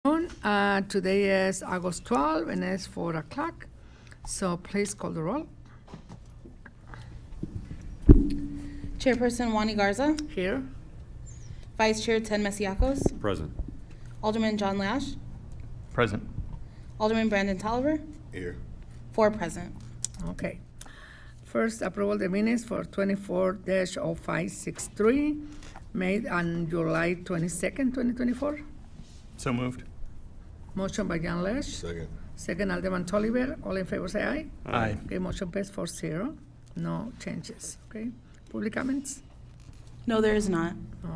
Today is August 12 and it's 4 o'clock. So please call the roll. Chairperson Wani Garza, Here. Vice Chair Ted Masiacos, Present. Alderman John Lash, Present. Alderman Brandon Tolliver, Here. 4 present. Okay. First, approval the minutes for 24-0563 made on July 22nd, 2024. So moved. Motion by John Lesh. Second. Second, Alderman Tolliver. All in favor say aye. Aye. Okay, motion passed 4-0. No changes. Okay. Public comments? No, there is not.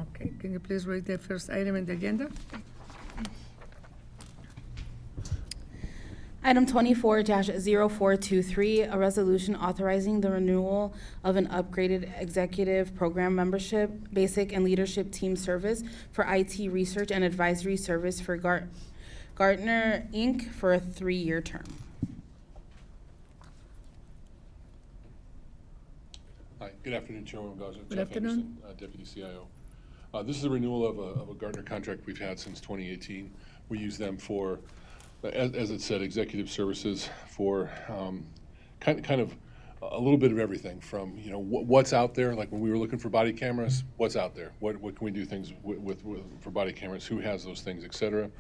Okay. Can you please read the first item in the agenda? Item 24-0423, a resolution authorizing the renewal of an upgraded executive program membership, basic and leadership team service for IT research and advisory service for Gartner, Inc. for a 3-year term. Hi, good afternoon, Chairwoman Garza. Good Jeff afternoon. Anderson, Deputy CIO. This is a renewal of a Gartner contract we've had since 2018. We use them for, as it said, executive services for kind of a little bit of everything from, what's out there, like when we were looking for body cameras, what's out there? What can we do things with for body cameras? Who has those things, et cetera?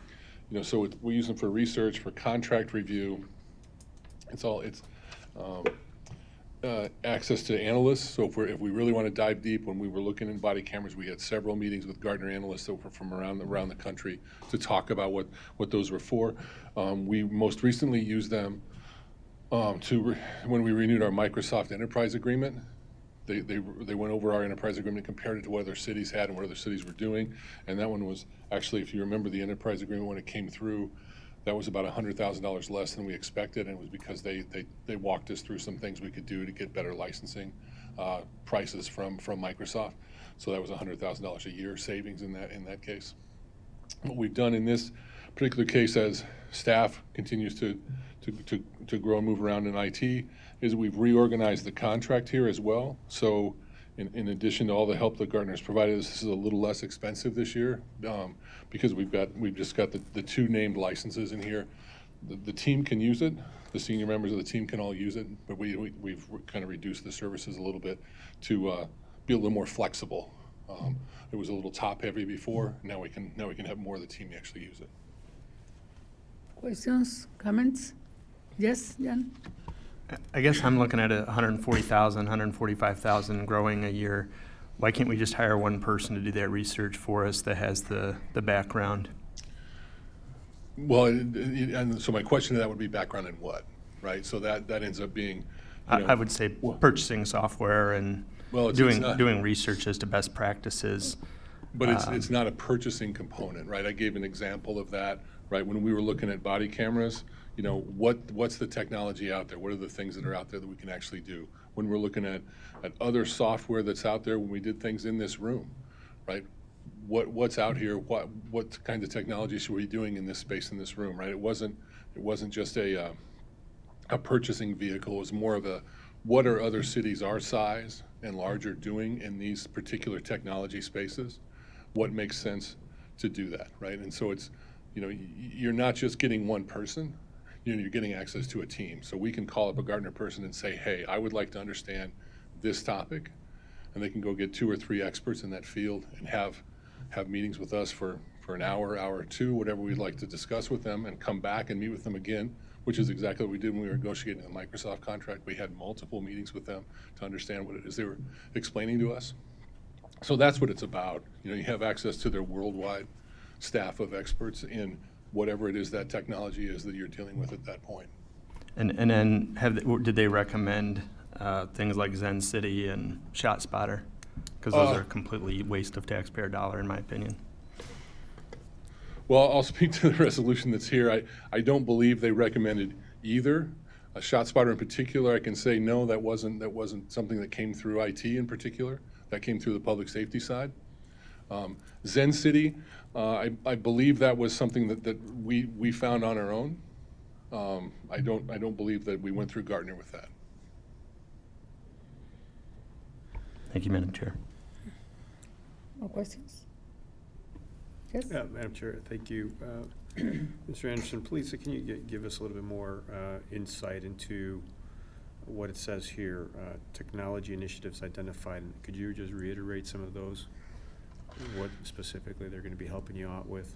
So we use them for research, for contract review. It's access to analysts. So if we really want to dive deep, when we were looking in body cameras, we had several meetings with Gartner analysts that were from around the country to talk about what those were for. We most recently used them when we renewed our Microsoft Enterprise Agreement. They went over our enterprise agreement, compared it to what other cities had and what other cities were doing, and that one was actually, if you remember the enterprise agreement when it came through, that was about $100,000 less than we expected, and it was because they walked us through some things we could do to get better licensing prices from Microsoft. So that was $100,000 a year savings in that case. What we've done in this particular case, as staff continues to grow and move around in IT, is we've reorganized the contract here as well. So in addition to all the help that Gartner's provided us, this is a little less expensive this year because we've just got the 2 named licenses in here. The team can use it. The senior members of the team can all use it, but we've kind of reduced the services a little bit to be a little more flexible. It was a little top heavy before. Now we can have more of the team actually use it. Questions, comments? Yes, Jan? I guess I'm looking at a 140,000, 145,000 growing a year. Why can't we just hire one person to do that research for us that has the background? Well, and so my question to that would be background in what, right? So that ends up being, I would say purchasing software and doing research as to best practices. But it's not a purchasing component, right? I gave an example of that, right? When we were looking at body cameras, what's the technology out there? What are the things that are out there that we can actually do? When we're looking at other software that's out there, when we did things in this room, right? What's out here? What kind of technology should we be doing in this space in this room, right? It wasn't just a purchasing vehicle. It was more of a what are other cities our size and larger doing in these particular technology spaces? What makes sense to do that, right? And so it's, you're not just getting one person. You're getting access to a team. So we can call up a Gartner person and say, hey, I would like to understand this topic. And they can go get 2 or 3 experts in that field and have meetings with us for an hour or 2, whatever we'd like to discuss with them, and come back and meet with them again, which is exactly what we did when we were negotiating the Microsoft contract. We had multiple meetings with them to understand what it is they were explaining to us. So that's what it's about. You have access to their worldwide staff of experts in whatever it is that technology is that you're dealing with at that point. And then did they recommend things like Zen City and ShotSpotter? Because those are a completely waste of taxpayer dollar, in my opinion. Well, I'll speak to the resolution that's here. I don't believe they recommended either. ShotSpotter in particular, I can say no, that wasn't something that came through IT in particular. That came through the public safety side. Zen City, I believe that was something that we found on our own. I don't believe that we went through Gartner with that. Thank you, Madam Chair. More questions? Yes? Madam Chair, thank you. Mr. Anderson, please, can you give us a little bit more insight into what it says here, technology initiatives identified? Could you just reiterate some of those? What specifically they're going to be helping you out with?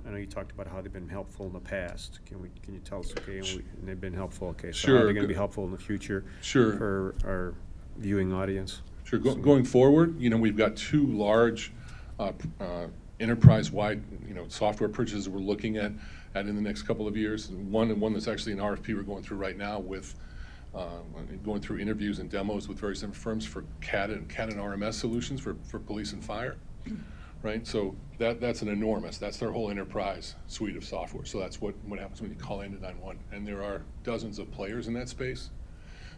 I know you talked about how they've been helpful in the past. Can you tell us, okay, and they've been helpful, okay, so how are Sure. they going to be helpful in the future Sure. for our viewing audience? Sure. Going forward, we've got two large enterprise-wide, software purchases we're looking at in the next couple of years. One that's actually an RFP we're going through right now with going through interviews and demos with various different firms for CAD and RMS solutions for police and fire. Right, so that's that's their whole enterprise suite of software. So that's what happens when you call into 911, and there are dozens of players in that space.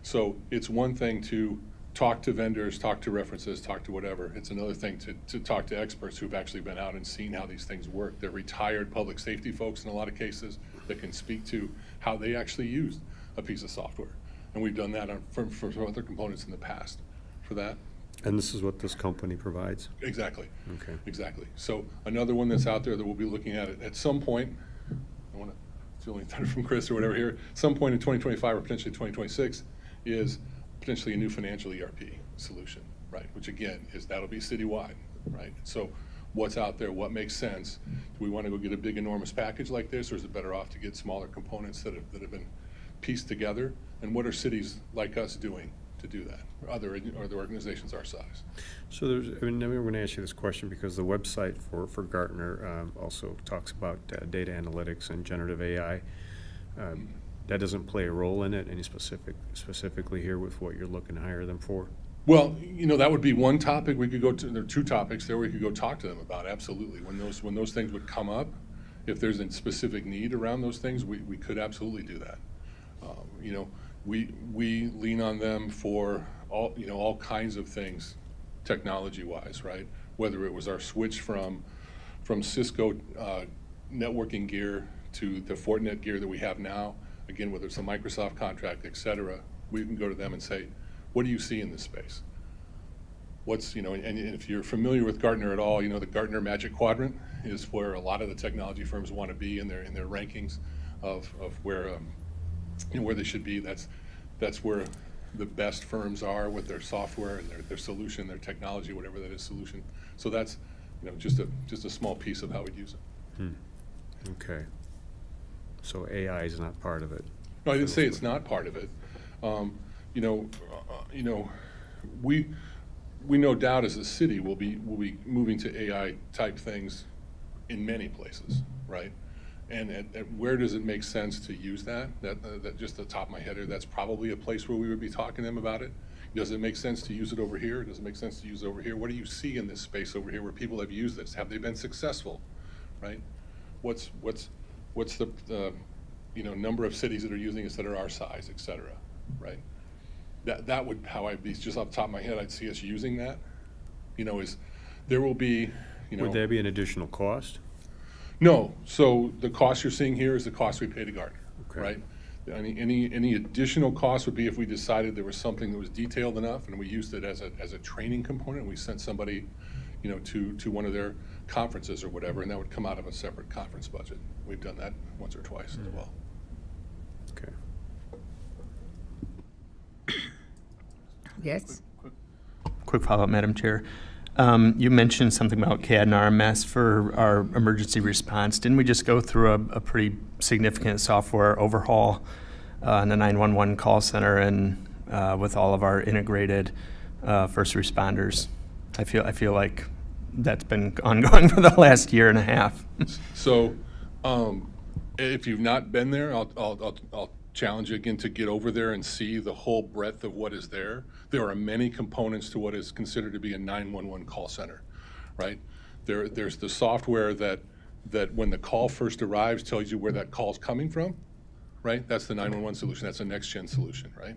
So it's one thing to talk to vendors, talk to references, talk to whatever. It's another thing to talk to experts who've actually been out and seen how these things work. They're retired public safety folks in a lot of cases that can speak to how they actually used a piece of software. And we've done that for other components in the past for that. And this is what this company provides? Exactly. Okay. Exactly. So another one that's out there that we'll be looking at some point, I want to steal any thunder from Chris or whatever here, some point in 2025 or potentially 2026 is potentially a new financial ERP solution, right? Which again, that'll be citywide, right? So what's out there, what makes sense? Do we want to go get a big enormous package like this, or is it better off to get smaller components that have been pieced together? And what are cities like us doing to do that, or other organizations our size? So we're going to ask you this question because the website for Gartner also talks about data analytics and generative AI. That doesn't play a role in it, any specifically here with what you're looking to hire them for? Well, that would be one topic we could go to. There are two topics there we could go talk to them about, absolutely. When those things would come up, if there's a specific need around those things, we could absolutely do that. We lean on them for all kinds of things technology-wise, right? Whether it was our switch from Cisco networking gear to the Fortinet gear that we have now, again, whether it's a Microsoft contract, et cetera, we can go to them and say, what do you see in this space? And if you're familiar with Gartner at all, the Gartner Magic Quadrant is where a lot of the technology firms want to be in their rankings of where where they should be. That's where the best firms are with their software and their solution, their technology, whatever that is, solution. So that's just a small piece of how we'd use it. Okay. So AI is not part of it? No, I didn't say it's not part of it. We no doubt as a city will be moving to AI type things in many places, right? And where does it make sense to use that? That just the top of my head here, that's probably a place where we would be talking to them about it. Does it make sense to use it over here? Does it make sense to use it over here? What do you see in this space over here where people have used this? Have they been successful, right? What's the number of cities that are using this that are our size, et cetera, right? That would how I'd be, just off the top of my head, I'd see us using that. Is there will be, Would there be an additional cost? No. So the cost you're seeing here is the cost we pay to Gartner, Okay. right? Any additional cost would be if we decided there was something that was detailed enough and we used it as a training component. We sent somebody, to one of their conferences or whatever, and that would come out of a separate conference budget. We've done that once or twice as well. Okay. Yes? Quick follow-up, Madam Chair. You mentioned something about CAD and RMS for our emergency response. Didn't we just go through a pretty significant software overhaul in the 911 call center and with all of our integrated first responders? I feel like that's been ongoing for the last year and a half. So, if you've not been there, I'll challenge you again to get over there and see the whole breadth of what is there. There are many components to what is considered to be a 911 call center, right? There's the software that when the call first arrives tells you where that call's coming from, right? That's the 911 solution. That's a next-gen solution, right?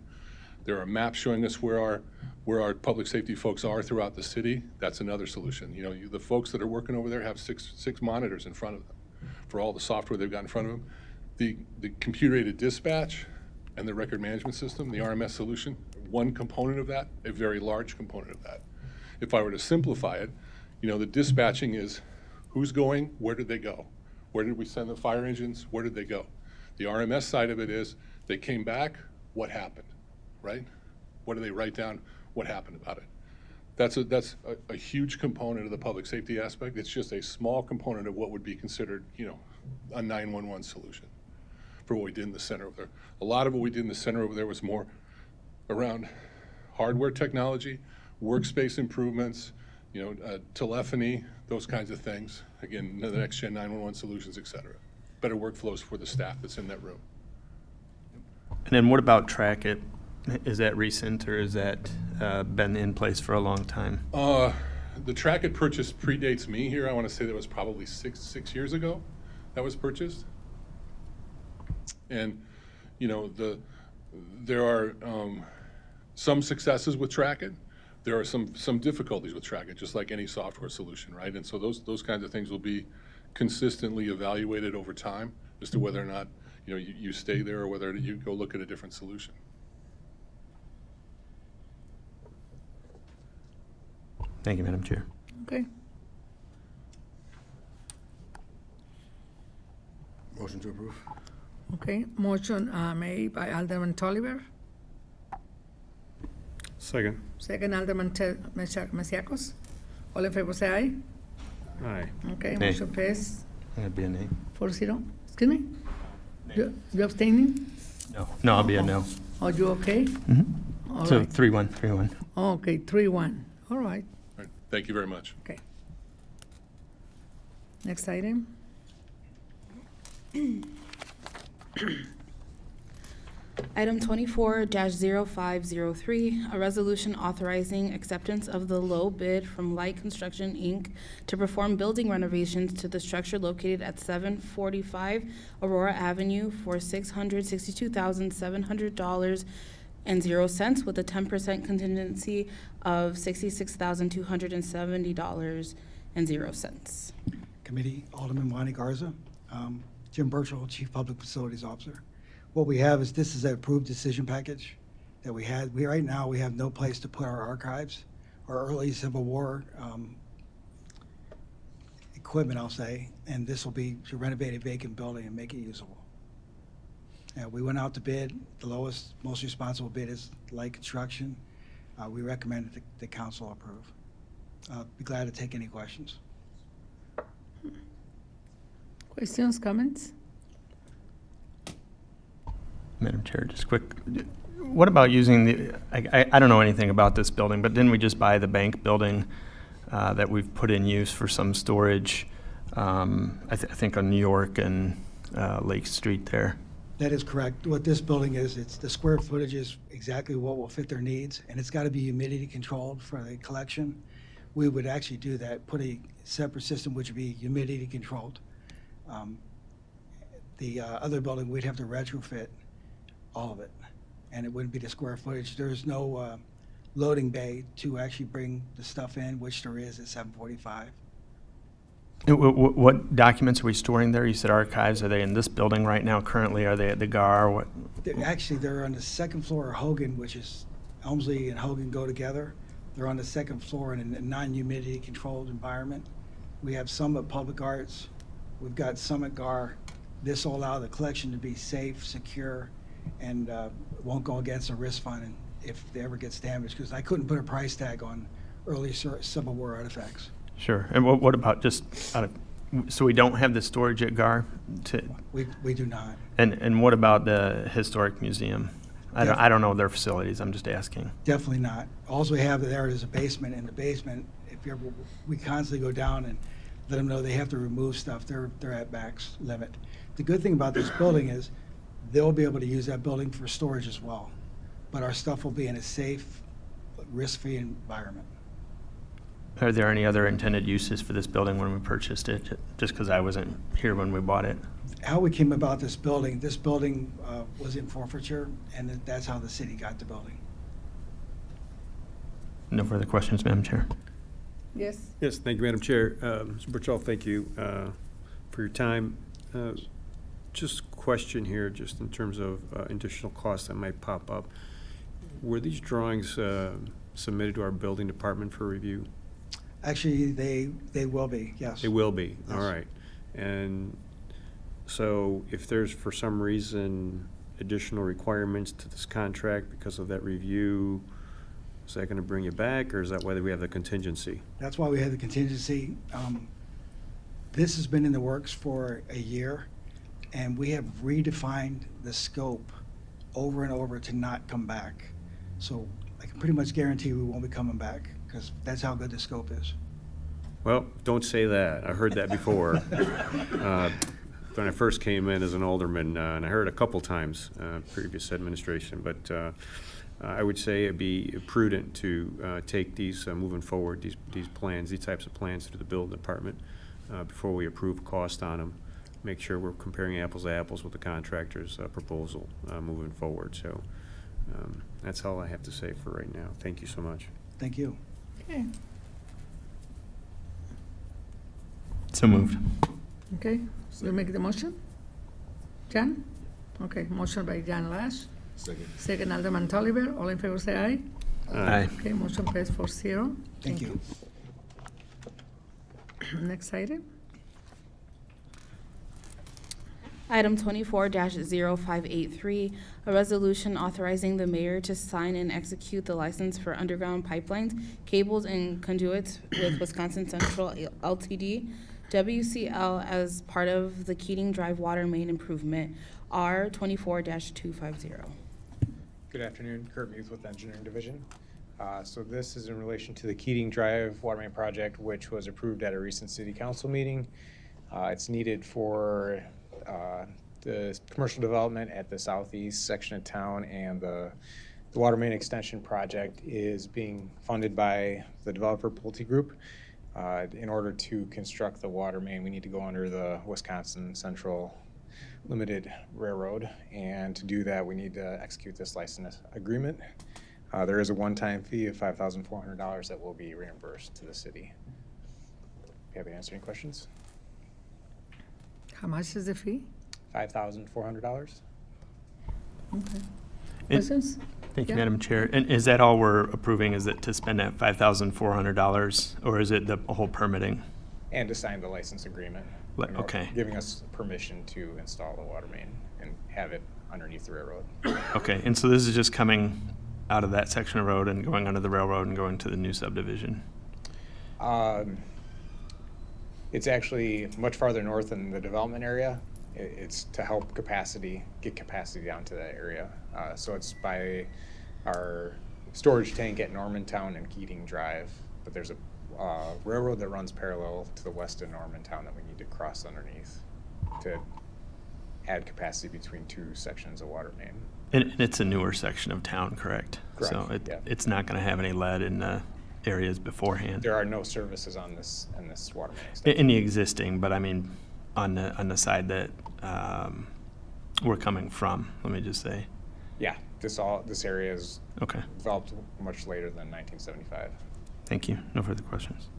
There are maps showing us where our public safety folks are throughout the city. That's another solution. The folks that are working over there have six monitors in front of them for all the software they've got in front of them. The computer-aided dispatch and the record management system, the RMS solution, one component of that, a very large component of that. If I were to simplify it, the dispatching is who's going, where did they go? Where did we send the fire engines? Where did they go? The RMS side of it is, they came back, what happened, right? What do they write down? What happened about it? That's a huge component of the public safety aspect. It's just a small component of what would be considered, you know, a 911 solution for what we did in the center over there. A lot of what we did in the center over there was more around hardware technology, workspace improvements, you know, telephony, those kinds of things. Again, the next gen 911 solutions, et cetera. Better workflows for the staff that's in that room. And then what about Track It? Is that recent, or has that been in place for a long time? The Track It purchase predates me here. I want to say that was probably six years ago that was purchased. And, you know, there are some successes with Track It. There are some difficulties with Track It, just like any software solution, right? And so those kinds of things will be consistently evaluated over time as to whether or not, you know, you stay there or whether you go look at a different solution. Thank you, Madam Chair. Okay. Motion to approve. Okay. Motion made by Alderman Tolliver, Second. second Alderman Masiacos. All in favor, say aye. Aye. Okay, Nay. motion passed That'd be a nay. 4-0. Excuse me? You abstaining? No, I'll be a no. Are you okay? Mm-hmm. All So right. 3-1. Okay, 3-1. All right, All right. Thank you very much. okay. Next item. Item 24-0503, a resolution authorizing acceptance of the low bid from Light Construction, Inc. to perform building renovations to the structure located at 745 Aurora Avenue for $662,700.00 with a 10% contingency of $66,270.00. Committee, Alderman Wani Garza, Jim Burchell, Chief Public Facilities Officer. What we have is, this is an approved decision package that we had. Right now, we have no place to put our archives, our early Civil War equipment, I'll say, and this will be to renovate a vacant building and make it usable. We went out to bid. The lowest, most responsible bid is Light Construction. We recommend that the council approve. Be glad to take any questions. Questions, comments? Madam Chair, just quick, what about using the, I don't know anything about this building, but didn't we just buy the bank building that we've put in use for some storage, I think on New York and Lake Street there? That is correct. What this building is, it's the square footage is exactly what will fit their needs, and it's got to be humidity controlled for the collection. We would actually do that, put a separate system which would be humidity controlled. The other building, we'd have to retrofit all of it, and it wouldn't be the square footage. There's no loading bay to actually bring the stuff in, which there is at 745. What documents are we storing there? You said archives. Are they in this building right now currently? Are they at the GAR? What? Actually, they're on the second floor of Hogan, which is Elmsley and Hogan go together. They're on the second floor in a non-humidity controlled environment. We have some at Public Arts. We've got some at GAR. This will allow the collection to be safe, secure, and won't go against a risk fund if it ever gets damaged, because I couldn't put a price tag on early Civil War artifacts. Sure. And what about just so we don't have the storage at GAR? We do not. And what about the Historic Museum? I don't know their facilities. I'm just asking. Definitely not. All we have there is a basement. In the basement, if you ever, we constantly go down and let them know they have to remove stuff. They're at max limit. The good thing about this building is they'll be able to use that building for storage as well, but our stuff will be in a safe, risk-free environment. Are there any other intended uses for this building when we purchased it? Just because I wasn't here when we bought it. How we came about this building was in forfeiture, and that's how the city got the building. No further questions, Madam Chair. Yes. Yes, thank you, Madam Chair. Mr. Burchell, thank you for your time. Just question here, just in terms of additional costs that might pop up. Were these drawings submitted to our building department for review? Actually, they will be, yes. They will be, all Yes. right. And So if there's, for some reason, additional requirements to this contract because of that review, is that going to bring you back, or is that why we have the contingency? That's why we have the contingency. This has been in the works for a year, and we have redefined the scope over and over to not come back. So I can pretty much guarantee we won't be coming back, because that's how good the scope is. Well, don't say that. I heard that before. When I first came in as an alderman, and I heard a couple times, previous administration, but I would say it'd be prudent to take these, moving forward, these plans, these types of plans to the building department before we approve cost on them. Make sure we're comparing apples to apples with the contractor's proposal moving forward. So that's all I have to say for right now. Thank you so much. Thank you. Okay, So moved. okay. You make the motion? Jan? Okay, motion by Jan Lash. Second Alderman Tolliver. All in favor say aye. Aye. Okay, motion passed 4-0. Thank you. Next item. Item 24-0583, a resolution authorizing the mayor to sign and execute the license for underground pipelines, cables, and conduits with Wisconsin Central Ltd., WCL, as part of the Keating Drive Water Main Improvement, R 24-250. Good afternoon, Kurt Muth with Engineering Division. So this is in relation to the Keating Drive Water Main Project, which was approved at a recent city council meeting. It's needed for the commercial development at the southeast section of town, and the water main extension project is being funded by the developer Pulte Group. In order to construct the water main, we need to go under the Wisconsin Central Limited Railroad, and to do that, we need to execute this license agreement. There is a one-time fee of $5,400 that will be reimbursed to the city. Happy to answer any questions. How much is the fee? $5,400. Okay. And- Questions? Thank you, Yeah. Madam Chair. And is that all we're approving? Is it to spend that $5,400, or is it the whole permitting? And to sign the license agreement. Li- in order- okay. Giving us permission to install the water main and have it underneath the railroad. Okay, and so this is just coming out of that section of road and going under the railroad and going to the new subdivision? It's actually much farther north in the development area. It's to help get capacity down to that area. So it's by our storage tank at Normantown and Keating Drive, but there's a railroad that runs parallel to the west of Normantown that we need to cross underneath to add capacity between two sections of water main. And it's a newer section of town, correct? Correct, So yeah. it's not going to have any lead in the areas beforehand? There are no services on this water main extension. In the existing, but I mean, on the side that we're coming from, let me just say. Yeah, this area is Okay, developed much later than 1975. thank you. No further questions.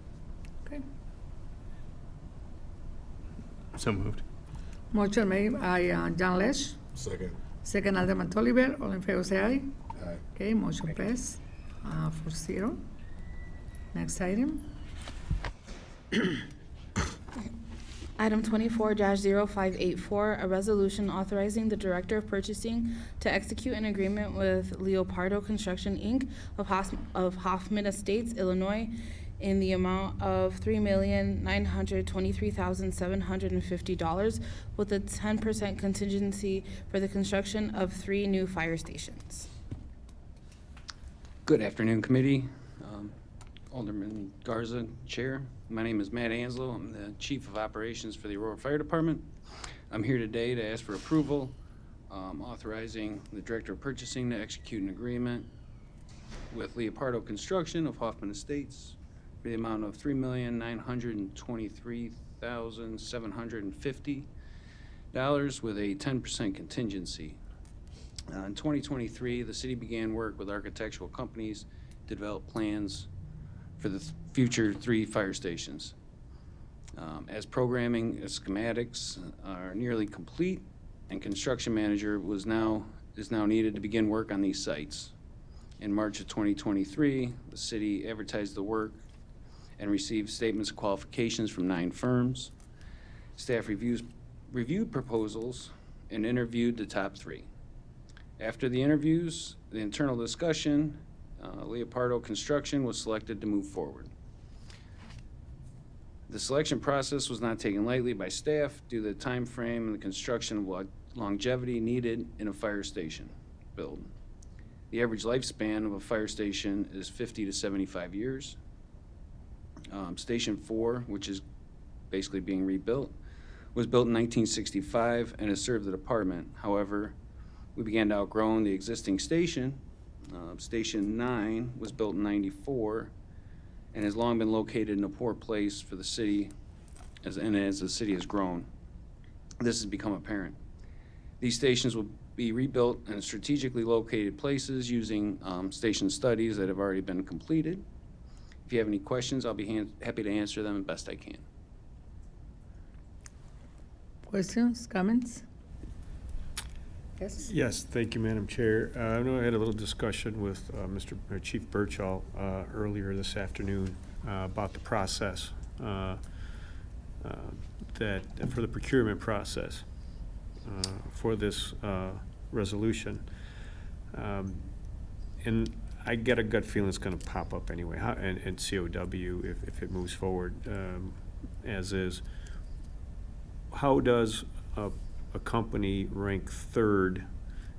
Okay. So moved. Motion made by John Lesh. Second Alderman Tolliver. All in favor say aye. Okay, motion passed 4-0. Next item. Item 24-0584, a resolution authorizing the Director of Purchasing to execute an agreement with Leopardo Construction, Inc. of Hoffman Estates, Illinois, in the amount of $3,923,750 with a 10% contingency for the construction of 3 new fire stations. Good afternoon, committee. Alderman Garza, Chair. My name is Matt Anslow. I'm the Chief of Operations for the Aurora Fire Department. I'm here today to ask for approval, authorizing the Director of Purchasing to execute an agreement with Leopardo Construction of Hoffman Estates for the amount of $3,923,750 with a 10% contingency. In 2023, the city began work with architectural companies to develop plans for the future 3 fire stations. As programming schematics are nearly complete, and construction manager is now needed to begin work on these sites. In March of 2023, the city advertised the work and received statements of qualifications from 9 firms. Staff reviews reviewed proposals and interviewed the top 3. After the interviews, the internal discussion, Leopardo Construction was selected to move forward. The selection process was not taken lightly by staff due to the time frame and the construction longevity needed in a fire station build. The average lifespan of a fire station is 50 to 75 years. Station 4, which is basically being rebuilt, was built in 1965 and has served the department. However, we began to outgrow the existing station. Station 9 was built in 94 and has long been located in a poor place for the city as the city has grown. This has become apparent. These stations will be rebuilt in strategically located places using station studies that have already been completed. If you have any questions, I'll be happy to answer them as best I can. Questions, comments? Yes? Yes, thank you, Madam Chair. I know I had a little discussion with Chief Birchall earlier this afternoon about the process that for the procurement process for this resolution. And I get a gut feeling it's going to pop up anyway, and COW if it moves forward as is. How does a company ranked 3rd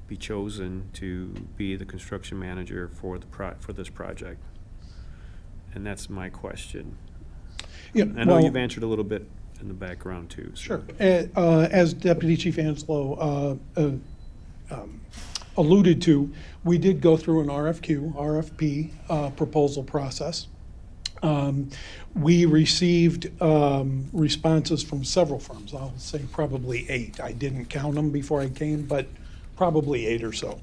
be chosen to be the construction manager for this project? And that's my question. Yeah, I know well, you've answered a little bit in the background too. So. Sure. As Deputy Chief Anslow alluded to, we did go through an RFP proposal process. We received responses from several firms. I'll say probably 8. I didn't count them before I came, but probably 8 or so.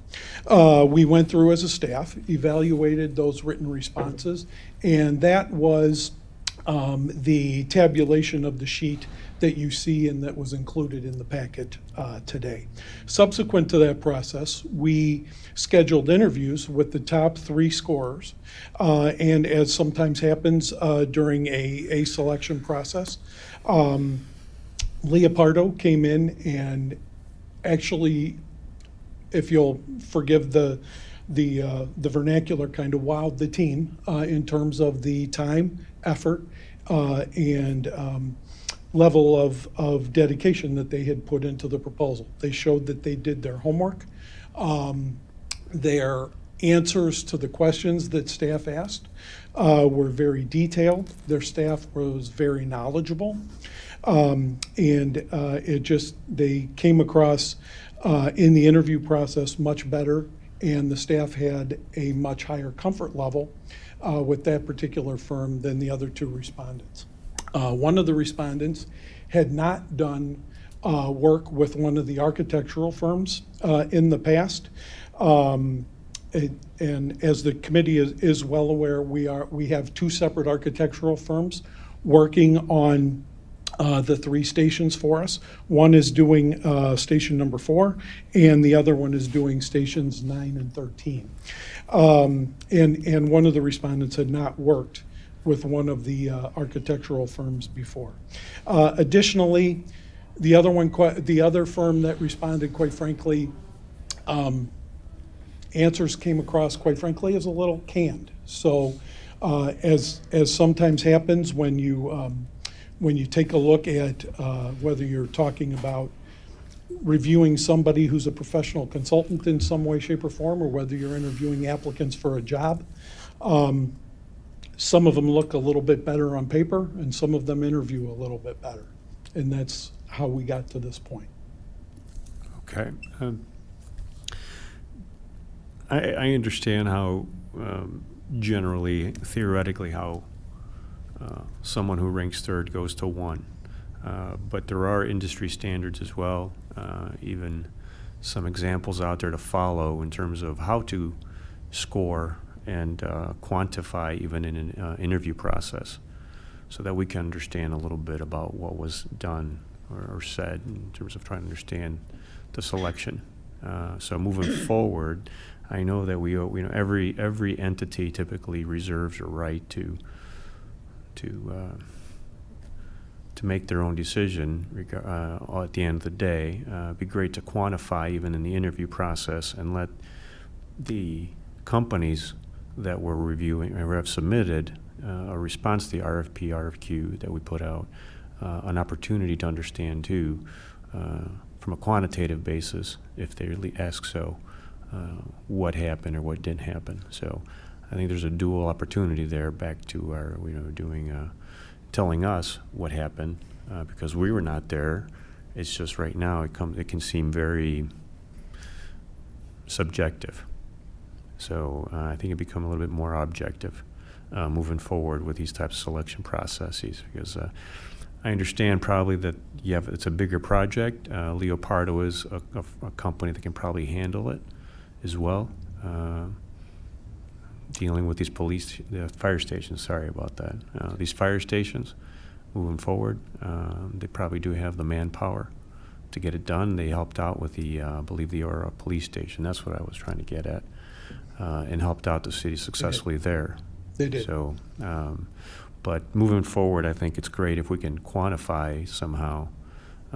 We went through as a staff, evaluated those written responses, and that was the tabulation of the sheet that you see and that was included in the packet today. Subsequent to that process, we scheduled interviews with the top 3 scorers, and as sometimes happens during a selection process, Leopardo came in and actually, if you'll forgive the vernacular, kind of wowed the team in terms of the time, effort, and level of dedication that they had put into the proposal. They showed that they did their homework. Their answers to the questions that staff asked were very detailed. Their staff was very knowledgeable. They came across in the interview process much better, and the staff had a much higher comfort level with that particular firm than the other 2 respondents. One of the respondents had not done work with one of the architectural firms in the past. And as the committee is well aware, we have 2 separate architectural firms working on the 3 stations for us. One is doing station number 4, and the other one is doing stations 9 and 13. And one of the respondents had not worked with one of the architectural firms before. Additionally, the other firm that responded, quite frankly, answers came across, quite frankly, as a little canned. So, as sometimes happens when you take a look at whether you're talking about reviewing somebody who's a professional consultant in some way, shape, or form, or whether you're interviewing applicants for a job. Some of them look a little bit better on paper, and some of them interview a little bit better. And that's how we got to this point. Okay. I understand how, generally, theoretically, how someone who ranks 3rd goes to 1. But there are industry standards as well, even some examples out there to follow in terms of how to score and quantify even in an interview process, so that we can understand a little bit about what was done or said in terms of trying to understand the selection. So moving forward, I know that we every entity typically reserves a right to to make their own decision at the end of the day. It'd be great to quantify even in the interview process and let the companies that we're reviewing or have submitted a response to the RFP, RFQ that we put out, an opportunity to understand too, from a quantitative basis, if they really ask so, what happened or what didn't happen. So I think there's a dual opportunity there back to our, telling us what happened, because we were not there. It's just right now it can seem very subjective. So I think it become a little bit more objective moving forward with these types of selection processes, because I understand probably that it's a bigger project. Leopardo is a company that can probably handle it as well. Dealing with these fire stations, sorry about that. These fire stations, moving forward, they probably do have the manpower to get it done. They helped out with I believe the Aurora police station. That's what I was trying to get at, and helped out the city successfully there. They did. So, but moving forward, I think it's great if we can quantify somehow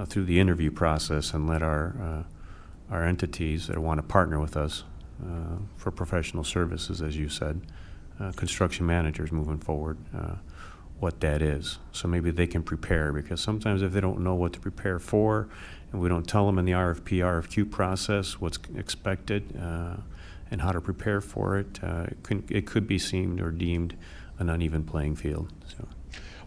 through the interview process and let our entities that want to partner with us for professional services, as you said, construction managers moving forward, what that is. So maybe they can prepare, because sometimes if they don't know what to prepare for, and we don't tell them in the RFP, RFQ process what's expected and how to prepare for it, it could be seen or deemed an uneven playing field. So.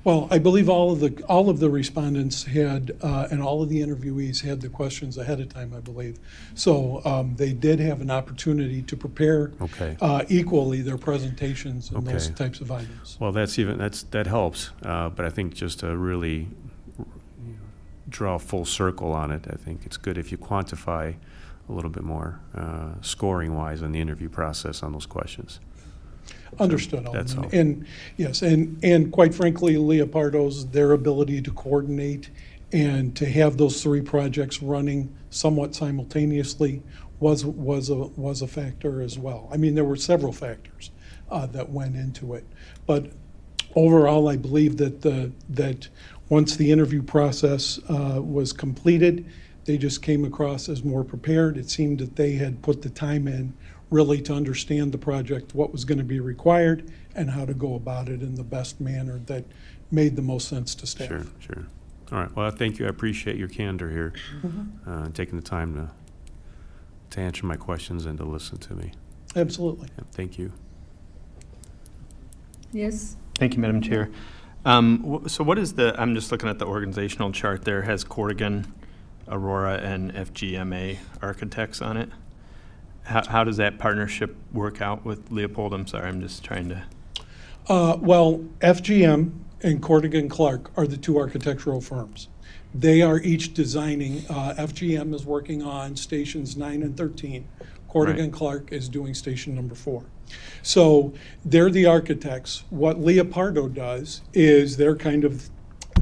Well, I believe all of the respondents had, and all of the interviewees had the questions ahead of time, I believe. So they did have an opportunity to prepare equally their presentations and those types of items. Well, that helps, but I think just to really draw a full circle on it, I think it's good if you quantify a little bit more scoring-wise in the interview process on those questions. Understood, So that's Alderman. all. And yes, and quite frankly, Leopardo's, their ability to coordinate and to have those three projects running somewhat simultaneously was a factor as well. I mean, there were several factors that went into it, but overall, I believe that once the interview process was completed, they just came across as more prepared. It seemed that they had put the time in really to understand the project, what was going to be required, and how to go about it in the best manner that made the most sense to staff. Sure. All right, well, thank you. I appreciate your candor here, taking the time to answer my questions and to listen to me. Absolutely. Yeah, thank you. Yes? Thank you, Madam Chair. So what is I'm just looking at the organizational chart there, has Corrigan, Aurora, and FGMA architects on it. How does that partnership work out with Leopold? I'm sorry, I'm just trying to. Well, FGM and Corrigan Clark are the two architectural firms. They are each designing, FGM is working on stations 9 and 13. Corrigan Clark is doing station number 4. So they're the architects. What Leopardo does is they're kind of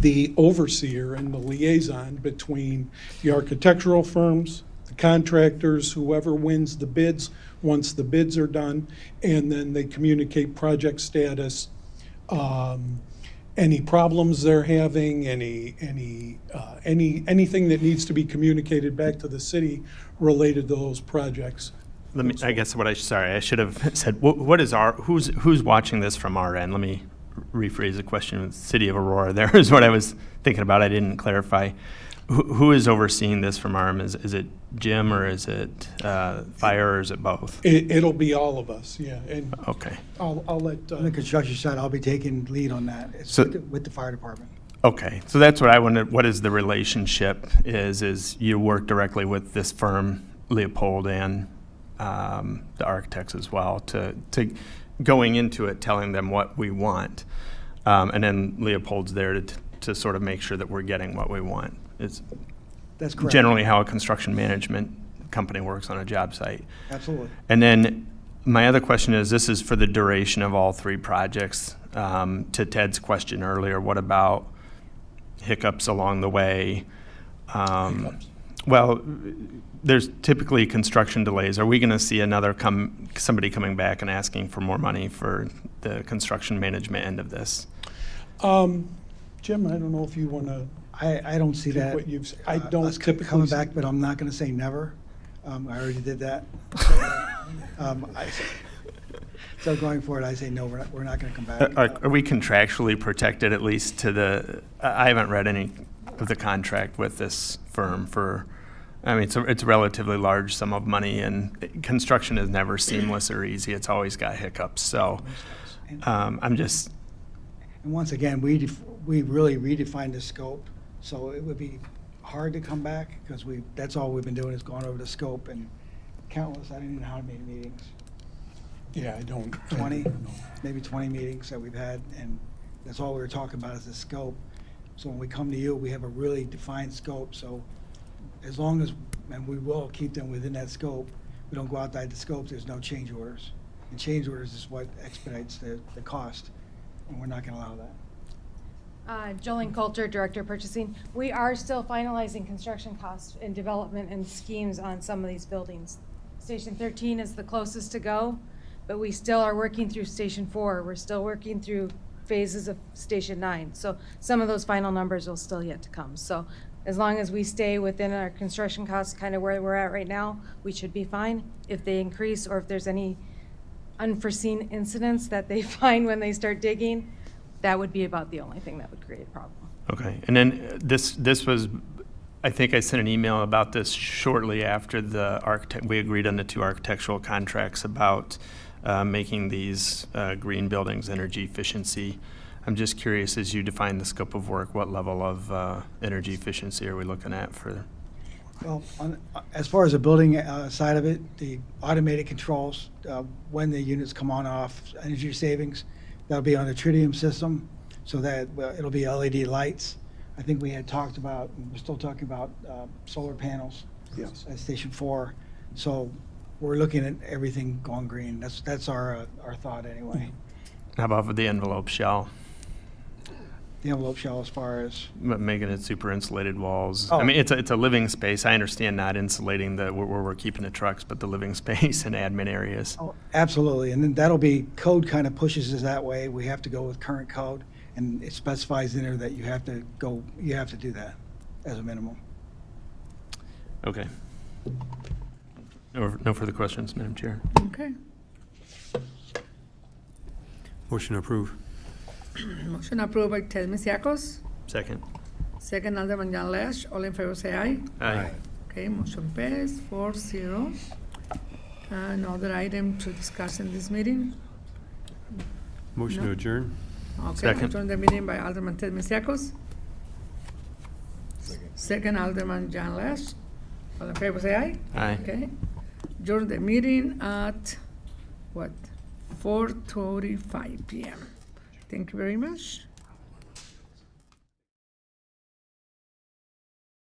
the overseer and the liaison between the architectural firms, the contractors, whoever wins the bids, once the bids are done, and then they communicate project status, any problems they're having, anything that needs to be communicated back to the city related to those projects. I guess I should have said, who's watching this from our end? Let me rephrase the question. The City of Aurora there is what I was thinking about. I didn't clarify. Who is overseeing this from our end? Is it Jim, or is it fire, or is it both? It'll be all of us, yeah. And Okay. I'll let, On the construction side, I'll be taking lead on that. It's So- with the fire department. Okay, so that's what I wanted. What is the relationship? Is you work directly with this firm, Leopold, and the architects as well, to going into it, telling them what we want, and then Leopold's there to sort of make sure that we're getting what we want. It's That's correct. generally how a construction management company works on a job site. Absolutely. And then my other question is, this is for the duration of all three projects. To Ted's question earlier, what about hiccups along the way? Well, there's typically construction delays. Are we going to see somebody coming back and asking for more money for the construction management end of this? Jim, I don't know if you want to I don't see take that. what you've, I don't us typically. coming see- back, but I'm not going to say never. I already did that. So going forward, I say no, we're not going to come back. Are we contractually protected at least to the, I haven't read any of the contract with this firm for, I mean, it's a relatively large sum of money, and construction is never seamless or easy. It's always got hiccups, so I'm just, And once again, we really redefined the scope, so it would be hard to come back because that's all we've been doing is going over the scope and countless, I don't even know how many meetings, Yeah, I don't. 20, maybe 20 meetings that we've had, and that's all we were talking about is the scope. So when we come to you, we have a really defined scope, so as long as, and we will keep them within that scope, we don't go outside the scope, there's no change orders. And change orders is what expedites the cost, and we're not gonna allow that. Jolene Coulter, Director of Purchasing. We are still finalizing construction costs and development and schemes on some of these buildings. Station 13 is the closest to go, but we still are working through Station 4. We're still working through phases of Station 9. So some of those final numbers will still yet to come. So as long as we stay within our construction costs, kind of where we're at right now, we should be fine. If they increase or if there's any unforeseen incidents that they find when they start digging, that would be about the only thing that would create a problem. okay. And then this was, I think I sent an email about this shortly after we agreed on the 2 architectural contracts about making these green buildings energy efficiency. I'm just curious, as you define the scope of work, what level of energy efficiency are we looking at for? Well, as far as the building side of it, the automated controls, when the units come on off, energy savings, that'll be on the tritium system, so that it'll be LED lights. I think we had talked about, and we're still talking about solar panels Yes. at Station 4. So we're looking at everything going green. That's our thought anyway. How about for the envelope shell? The envelope shell as far as, Making it super insulated walls. I Oh. mean, it's a living space. I understand not insulating where we're keeping the trucks, but the living space and admin areas. oh, absolutely. And then that'll be, code kind of pushes us that way. We have to go with current code, and it specifies in there that you have to do that as a minimum. Okay. No further questions, Madam Chair. Okay. Motion to approve. Motion approved by Ted Misiakos, Second. second Alderman John Lesh. All in favor say aye. Aye. Okay, motion passed 4-0. Another item to discuss in this meeting? Motion to No. adjourn. Okay, Second. adjourn the meeting by Alderman Ted Misiakos. Second Alderman John Lesh. All in favor say aye. Aye. Okay. Adjourn the meeting at, what, 4:35 p.m. Thank you very much.